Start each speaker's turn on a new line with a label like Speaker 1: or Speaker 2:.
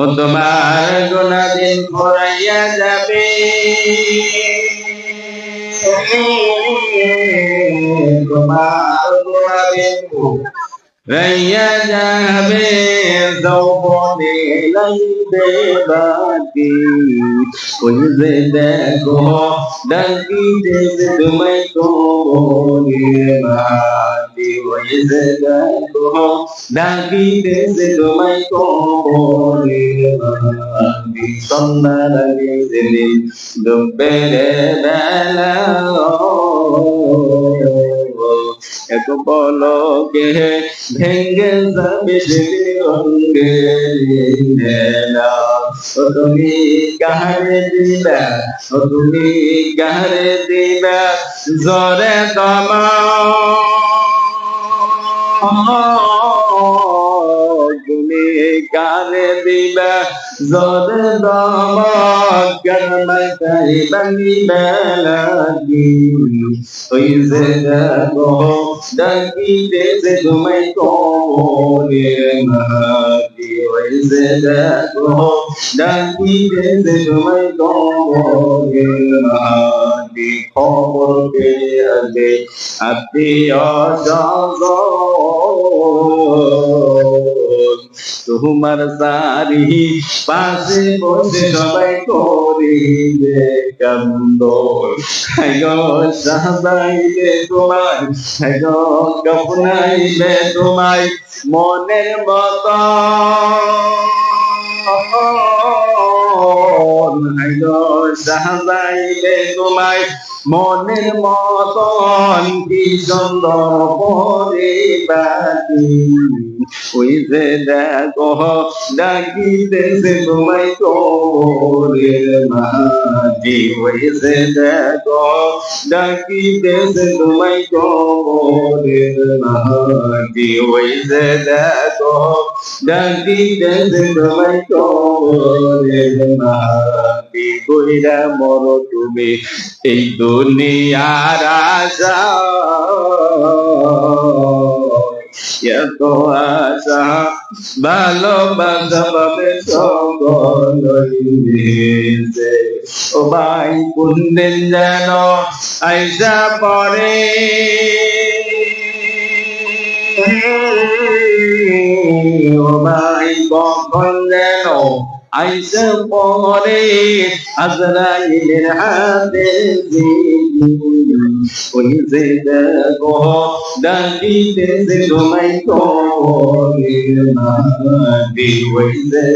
Speaker 1: ও তোমার গুনাদিন ফুরাইয়া যাবে, তোমার গুনাদিন ফুরাইয়া যাবে, যৌবনে লাইবে বাতি, ওই যে দেখো ডাকিতেছে তোমায় কোমরে মাটি, ওই যে দেখো ডাকিতেছে তোমায় কোমরে মাটি, সন্ধ্যা লাগে সেদিন দুপুরের বেলা, এক পলকে ভেঙ্গে যাবে সেদিন রঙের মেলা। ও তুমি কাহারে দিবা, ও তুমি কাহারে দিবা জরে তোমা, তুমি কারে দিবা জরে দমক, গরমাই বানিবে লাগি, ওই যে দেখো ডাকিতেছে তোমায় কোমরে মাটি, ওই যে দেখো ডাকিতেছে তোমায় কোমরে মাটি, খবর পেয়ে আসবে আত্মীয় স্বজন, তোমার সারি পাশে বসে সবাই করিবে কান্দন, সাজাইবে তোমায়, কাপনাইবে তোমায় মনের মতন, সাজাইবে তোমায় মনের মতন, কি সুন্দর পরিবাতি, ওই যে দেখো ডাকিতেছে তোমায় কোমরে মাটি, ওই যে দেখো ডাকিতেছে তোমায় কোমরে মাটি, ওই যে দেখো ডাকিতেছে তোমায় কোমরে মাটি, কইরা মরো তুমি এই দুনিয়ার আশা, এত আশা ভালোবাসা পাবে সকলই মিশে, ও ভাই কোন দিন যেন আইসা পড়ে, ও ভাই কখন যেন আইসা পড়ে আজরাইলের হাতে, ওই যে দেখো ডাকিতেছে তোমায় কোমরে মাটি, ওই যে